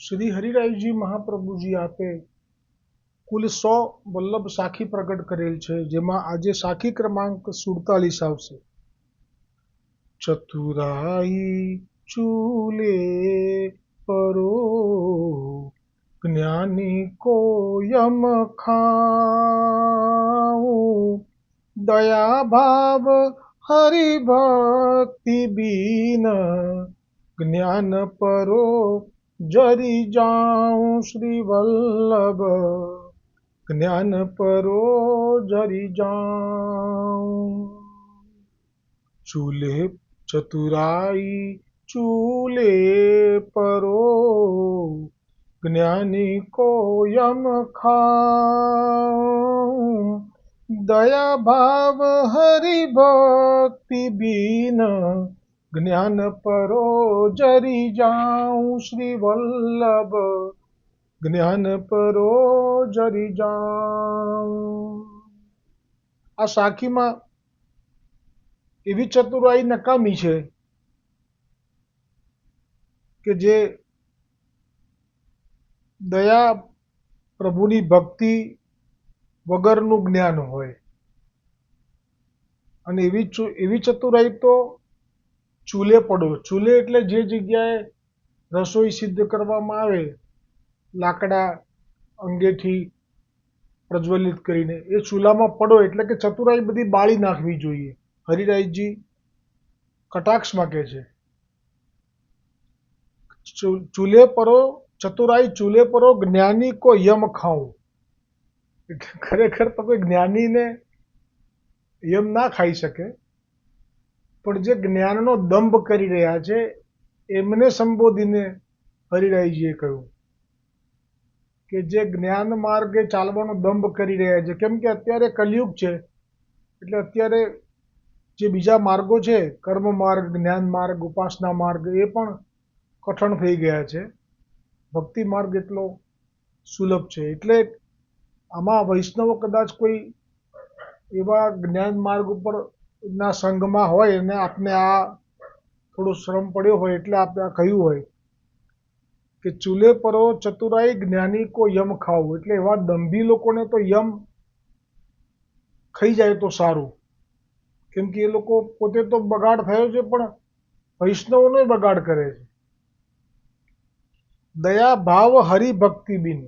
श्री हरिरायजी महाप्रभुजी आपे कुल 100 वल्लभ साखी प्रगट करेल छे, जेमां आजे साखी क्रमांक 47 आवशे। चतुराई चूले परो ज्ञानी को यम खाऊं, दया भाव हरि भक्ति बीन ज्ञान परो जरी जाऊं श्री वल्लभ ज्ञान परो जरी जाऊं। चूल्हे चतुराई चूल्हे परो ज्ञानी को यम खाऊं, दया भाव हरि भक्ति बीन ज्ञान परो जरी जाऊं श्री वल्लभ ज्ञान परो जरी जाऊं। आ साखीमां एवी चतुराई नकामी छे के जे दया प्रभुनी भक्ति वगरનું જ્ઞાન હોય, અને એવી ચતુરાઈ તો ચૂલે પડો। ચૂલે એટલે જે જગ્યાએ રસોઈ સિદ્ધ કરવામાં આવે લાકડા અંગેથી પ્રજ્વલિત કરીને, એ ચૂલામાં પડો એટલે કે ચતુરાઈ બધી બાળી નાખવી જોઈએ। હરિરાયજી કટાક્ષમાં કહે છે, ચૂલે પરો ચતુરાઈ ચૂલે પરો જ્ઞાની કો યમ ખાઉં। ખરેખર તો કોઈ જ્ઞાનીને યમ ના ખાઈ શકે, પણ જે જ્ઞાનનો દંભ કરી રહ્યા છે એમને સંબોધીને હરિરાયજીએ કહ્યું કે જે જ્ઞાન માર્ગે ચાલવાનો દંભ કરી રહ્યા છે, કેમ કે અત્યારે કલિયુગ છે, એટલે અત્યારે જે બીજા માર્ગો છે કર્મ માર્ગ, જ્ઞાન માર્ગ, ઉપાસના માર્ગ એ પણ કઠણ થઈ ગયા છે। ભક્તિ માર્ગ એટલો સુલભ છે, એટલે આમાં વૈષ્ણવો કદાચ કોઈ એવા જ્ઞાન માર્ગ ઉપર ના સંઘમાં હોય અને આપને આ થોડો શ્રમ પડ્યો હોય એટલે આપણે આ કહ્યું હોય કે ચૂલે પરો ચતુરાઈ જ્ઞાની કો યમ ખાવું, એટલે એવા દંભી લોકોને તો યમ ખાઈ જાય તો સારું, કેમ કે એ લોકો પોતે તો બગાડ થયો છે પણ વૈષ્ણવોનો બગાડ કરે છે। દયા ભાવ હરિભક્તિ બિન,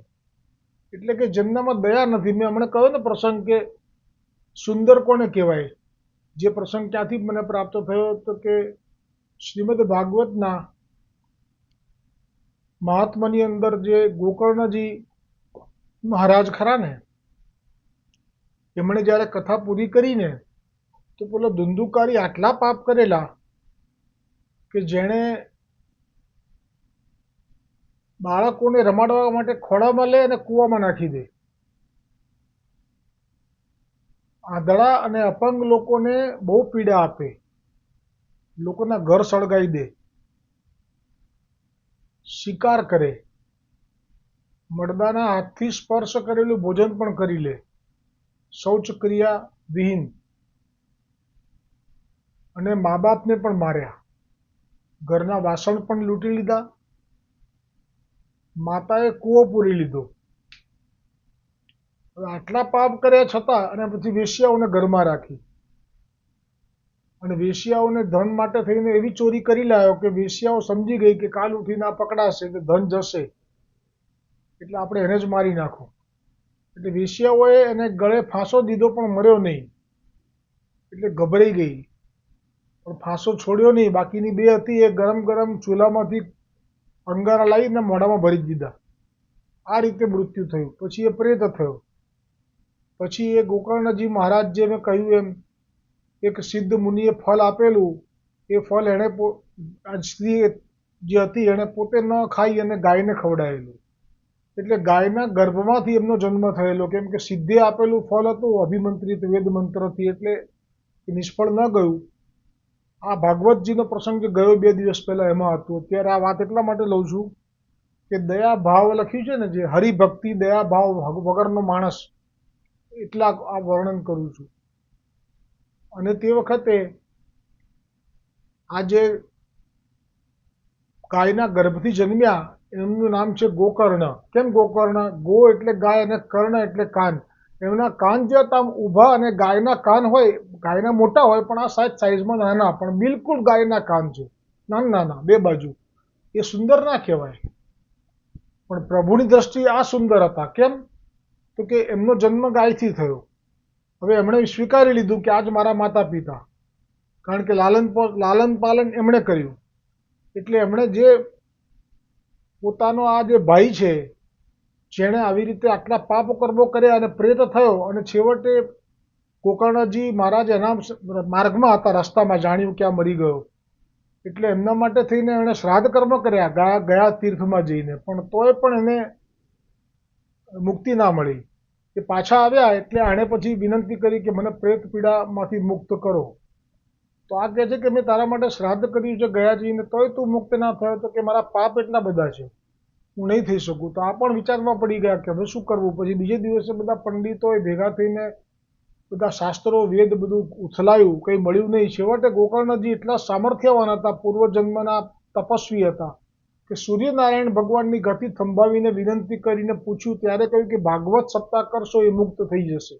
એટલે કે જેમનામાં દયા નથી। મેં હમણાં કહ્યો ને પ્રસંગ કે સુંદર કોને કહેવાય, જે પ્રસંગ ક્યાંથી મને પ્રાપ્ત થયો તો કે શ્રીમદ ભાગવતના મહાત્માની અંદર જે ગોકર્ણજી મહારાજ ખરા ને, એમણે જ્યારે કથા પૂરી કરીને તો પેલો ધુંધુકારી આટલા પાપ કરેલા કે જેણે બાળકોને રમાડવા માટે ખોળામાં લે અને કૂવામાં નાખી દે, આંધળા અને અપંગ લોકોને બહુ પીડા આપે, લોકોના ઘર સળગાવી દે, શિકાર કરે, મર્દાના હાથથી સ્પર્શ કરેલું ભોજન પણ કરી લે, શૌચ ક્રિયા વિહીન, અને મા બાપને પણ માર્યા, ઘરના વાસણ પણ લૂંટી લીધા, માતાએ કૂવો પૂરી લીધો। આટલા પાપ કર્યા છતાં અને પછી વેશ્યાઓને ઘરમાં રાખી, અને વેશ્યાઓને ધન માટે થઈને એવી ચોરી કરી લાવ્યો કે વેશ્યાઓ સમજી ગઈ કે કાલ ઉઠીને આ પકડાશે તો ધન જશે, એટલે આપણે એને જ મારી નાખો। એટલે વેશ્યાઓએ એને ગળે ફાંસો દીધો પણ મર્યો નહીં, એટલે ગભરાઈ ગઈ, પણ ફાંસો છોડ્યો નહીં। બાકીની બે હતી એ ગરમ ગરમ ચૂલામાંથી અંગારા લાવીને મોઢામાં ભરી દીધા, આ રીતે મૃત્યુ થયું। પછી એ પ્રેત થયો। પછી એ ગોકર્ણજી મહારાજ જે મેં કહ્યું એમ એક સિદ્ધ મુનિએ ફળ આપેલું, એ ફળ એણે સ્ત્રી જે હતી એણે પોતે ન ખાઈ અને ગાયને ખવડાવેલું, એટલે ગાયના ગર્ભમાંથી એમનો જન્મ થયેલો, કેમ કે સિદ્ધે આપેલું ફળ હતું અભિમંત્રિત વેદ મંત્રથી, એટલે નિષ્ફળ ન ગયું। આ ભાગવતજીનો પ્રસંગ જે ગયો 2 દિવસ પહેલા એમાં હતું। અત્યારે આ વાત એટલા માટે લઉં છું કે દયા ભાવ લખ્યું છે ને, જે હરિભક્તિ દયા ભાવ વગરનો માણસ, એટલા આ વર્ણન કરું છું। અને તે વખતે આ જે ગાયના ગર્ભથી જન્મ્યા એમનું નામ છે ગોકર્ણ. કેમ ગોકર્ણ? ગો એટલે ગાય અને કર્ણ એટલે કાન. એમના કાન જે હતા આમ ઊભા, અને ગાયના કાન હોય, ગાયના મોટા હોય પણ આ સાઈઝમાં નાના, પણ બિલકુલ ગાયના કાન છે, નાના નાના બે બાજુ. એ સુંદર ના કહેવાય, પણ પ્રભુની દ્રષ્ટિએ આ સુંદર હતા. કેમ? તો કે એમનો જન્મ ગાયથી થયો. હવે એમણે સ્વીકારી લીધું કે આજ મારા માતા પિતા, કારણ કે લાલન પાલન એમણે કર્યું. એટલે એમણે જે પોતાનો આ જે ભાઈ છે, જેણે આવી રીતે આટલા પાપ કર્મો કર્યા અને પ્રેત થયો, અને છેવટે ગોકર્ણજી મહારાજ એના માર્ગમાં હતા, રસ્તામાં જાણ્યું કે આ મરી ગયો. એટલે એમના માટે થઈને એણે શ્રાદ્ધ કર્મ કર્યા ગયા તીર્થમાં જઈને, પણ તોય પણ એને મુક્તિ ના મળી. એ પાછા આવ્યા એટલે એણે પછી વિનંતી કરી કે મને પ્રેત પીડામાંથી મુક્ત કરો. તો આ કહે છે કે મેં તારા માટે શ્રાદ્ધ કર્યું છે ગયા જઈને, તોય તું મુક્ત ના થયો. તો કે મારા પાપ એટલા બધા છે, હું નહીં થઈ શકું. તો આ પણ વિચારમાં પડી ગયા કે હવે શું કરવું. પછી બીજે દિવસે બધા પંડિતોએ ભેગા થઈને બધા શાસ્ત્રો વેદ બધું ઉથલાયું, કંઈ મળ્યું નહીં. છેવટે ગોકર્ણજી એટલા સામર્થ્યવાન હતા, પૂર્વજન્મના તપસ્વી હતા, કે સૂર્યનારાયણ ભગવાનની ગતિ થંભાવીને વિનંતી કરીને પૂછ્યું, ત્યારે કહ્યું કે ભાગવત સપ્તાહ કરશો એ મુક્ત થઈ જશે.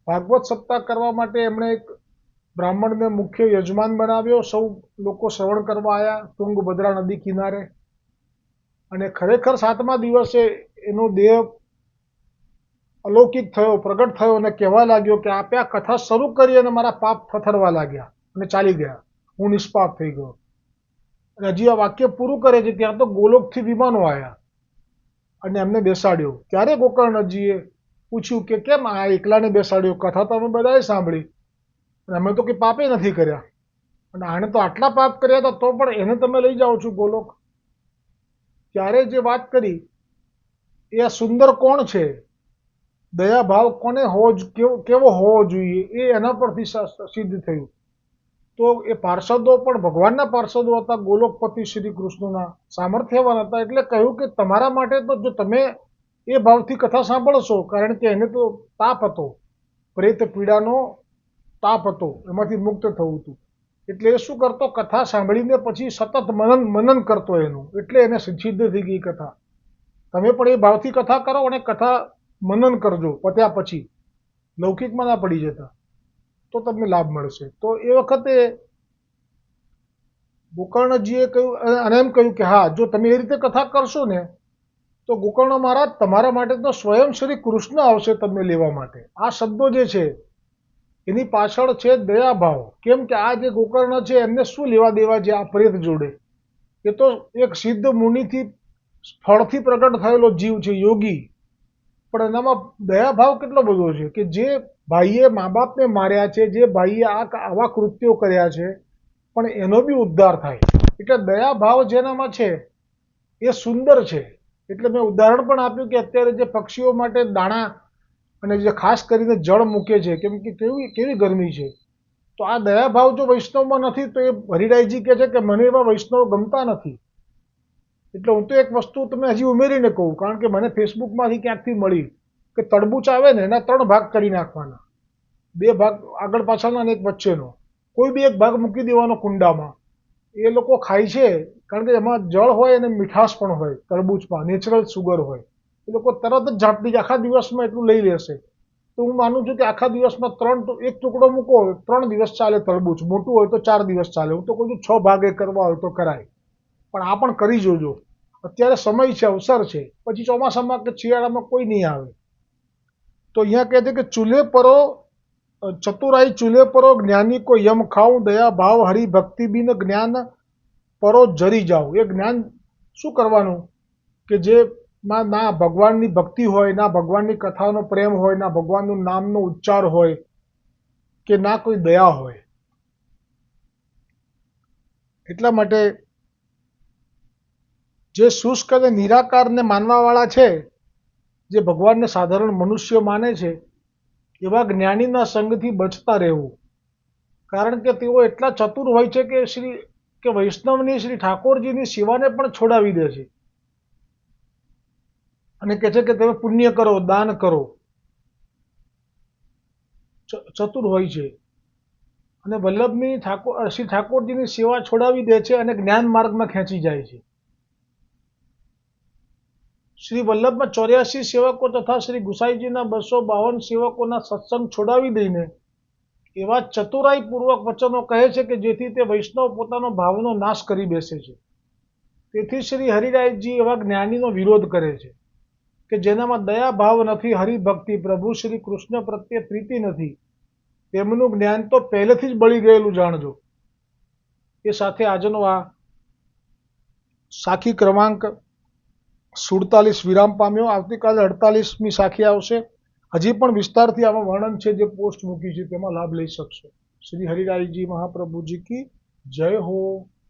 ભાગવત સપ્તાહ કરવા માટે એમણે એક બ્રાહ્મણને મુખ્ય યજમાન બનાવ્યો. સૌ લોકો શ્રવણ કરવા આવ્યા તુંગભદ્રા નદી કિનારે. અને ખરેખર 7મા દિવસે એનો દેહ અલૌકિક થયો, પ્રગટ થયો, અને કહેવા લાગ્યો કે આપે આ કથા શરૂ કરી અને મારા પાપ થથરવા લાગ્યા અને ચાલી ગયા, હું નિષ્પાપ થઈ ગયો. અને હજી આ વાક્ય પૂરું કરે છે ત્યાં તો ગોલોકથી વિમાનો આવ્યા અને એમને બેસાડ્યો. ત્યારે ગોકર્ણજીએ પૂછ્યું કે કેમ આ એકલાને બેસાડ્યો? કથા તો અમે બધાએ સાંભળી, અને અમે તો કંઈ પાપે નથી કર્યા, અને આણે તો આટલા પાપ કર્યા હતા, તો પણ એને તમે લઈ જાઓ છો ગોલોક. ત્યારે જે વાત કરી એ આ સુંદર કોણ છે, દયાભાવ કોને કેવો હોવો જોઈએ, એ એના પરથી સિદ્ધ થયું. તો એ પાર્ષદો પણ ભગવાનના પાર્ષદો હતા, ગોલોકપતિ શ્રી કૃષ્ણના, સામર્થ્યવાન હતા. એટલે કહ્યું કે તમારા માટે તો જો તમે એ ભાવથી કથા સાંભળશો, કારણ કે એને તો તાપ હતો, પ્રેત પીડાનો તાપ હતો, એમાંથી મુક્ત થવું હતું. એટલે એ શું કરતો, કથા સાંભળીને પછી સતત મનન કરતો એનું, એટલે એને સિદ્ધ થઈ ગઈ કથા. તમે પણ એ ભાવથી કથા કરો અને કથા મનન કરજો, પત્યા પછી લૌકિકમાં ના પડી જતા, તો તમને લાભ મળશે. તો એ વખતે ગોકર્ણજીએ કહ્યું, અને એમ કહ્યું કે હા, જો તમે એ રીતે કથા કરશો ને, તો ગોકર્ણ મહારાજ તમારા માટે તો સ્વયં શ્રી કૃષ્ણ આવશે તમને લેવા માટે. આ શબ્દો જે છે એની પાછળ છે દયાભાવ. કેમ કે આ જે ગોકર્ણ છે એમને શું લેવા દેવા છે આ પ્રેત જોડે? એ તો એક સિદ્ધ મુનિથી ફળથી પ્રગટ થયેલો જીવ છે, યોગી. પણ એનામાં દયાભાવ કેટલો બધો છે કે જે ભાઈએ મા બાપને માર્યા છે, જે ભાઈએ આવા કૃત્યો કર્યા છે, પણ એનો બી ઉદ્ધાર થાય. એટલે દયાભાવ જેનામાં છે એ સુંદર છે. એટલે મેં ઉદાહરણ પણ આપ્યું કે અત્યારે જે પક્ષીઓ માટે દાણા અને જે ખાસ કરીને જળ મૂકે છે, કેમ કે કેવી ગરમી છે, તો આ દયાભાવ જો વૈષ્ણવમાં નથી, તો એ હરિરાયજી કહે છે કે મને એવા વૈષ્ણવ ગમતા નથી. એટલે હું તો એક વસ્તુ તમે હજી ઉમેરીને કહું, કારણ કે મને ફેસબુકમાંથી ક્યાંકથી મળી કે તરબૂચ આવે ને એના 3 ભાગ કરી નાખવાના, 2 ભાગ આગળ પાછળના અને એક વચ્ચેનો. કોઈ બી એક ભાગ મૂકી દેવાનો કુંડામાં. એ લોકો ખાય છે કારણ કે એમાં જળ હોય અને મીઠાશ પણ હોય, તરબૂચમાં નેચરલ સુગર હોય. એ લોકો તરત જ ઝાંપી આખા દિવસમાં એટલું લઈ લેશે. તો હું માનું છું કે આખા દિવસમાં એક ટુકડો મૂકો, 3 દિવસ ચાલે તરબૂચ. મોટું હોય તો 4 દિવસ ચાલે. હું તો કહું છું 6 ભાગે કરવા હોય તો કરાય, પણ આ પણ કરી જોજો. અત્યારે સમય છે, અવસર છે, પછી ચોમાસામાં કે શિયાળામાં કોઈ નહીં આવે. તો અહીંયા કહે છે કે ચૂલે પરો ચતુરાઈ ચૂલે પરો, જ્ઞાની કો યમ ખાઉં, દયા ભાવ હરિ ભક્તિ બિન જ્ઞાન પરો જરી જાઓ. એ જ્ઞાન શું કરવાનું કે જેમાં ના ભગવાનની ભક્તિ હોય, ના ભગવાનની કથાનો પ્રેમ હોય, ના ભગવાનનું નામનો ઉચ્ચાર હોય, કે ના કોઈ દયા હોય. એટલા માટે જે શુષ્ક અને નિરાકારને માનવાવાળા છે, જે ભગવાનને સાધારણ મનુષ્ય માને છે, એવા જ્ઞાનીના સંગથી બચતા રહેવું. કારણ કે તેઓ એટલા ચતુર હોય છે કે વૈષ્ણવની શ્રી ઠાકોરજીની સેવાને પણ છોડાવી દે છે, અને કહે છે કે તમે પુણ્ય કરો, દાન કરો. ચતુર હોય છે, અને વલ્લભની શ્રી ઠાકોરજીની સેવા છોડાવી દે છે અને જ્ઞાન માર્ગમાં ખેંચી જાય છે. શ્રી વલ્લભમાં 84 સેવકો તથા શ્રી ગુસાઈજીના 252 સેવકોના સત્સંગ છોડાવી દઈને એવા ચતુરાઈપૂર્વક વચનો કહે છે કે જેથી તે વૈષ્ણવ પોતાનો ભાવનો નાશ કરી બેસે છે. તેથી શ્રી હરિરાયજી એવા જ્ઞાનીનો વિરોધ કરે છે કે જેનામાં દયા ભાવ નથી, હરિભક્તિ, પ્રભુ શ્રી કૃષ્ણ પ્રત્યે પ્રીતિ નથી, તેમનું જ્ઞાન તો પહેલેથી જ બળી ગયેલું જાણજો. એ સાથે આજનો આ સાખી ક્રમાંક 47 વિરામ પામ્યો. આવતીકાલે 48મી સાખી આવશે. હજી પણ વિસ્તારથી આમાં વર્ણન છે જે પોસ્ટ મૂકી છે તેમાં લાભ લઈ શકશો. શ્રી હરિરાયજી મહાપ્રભુજી કી જય હો.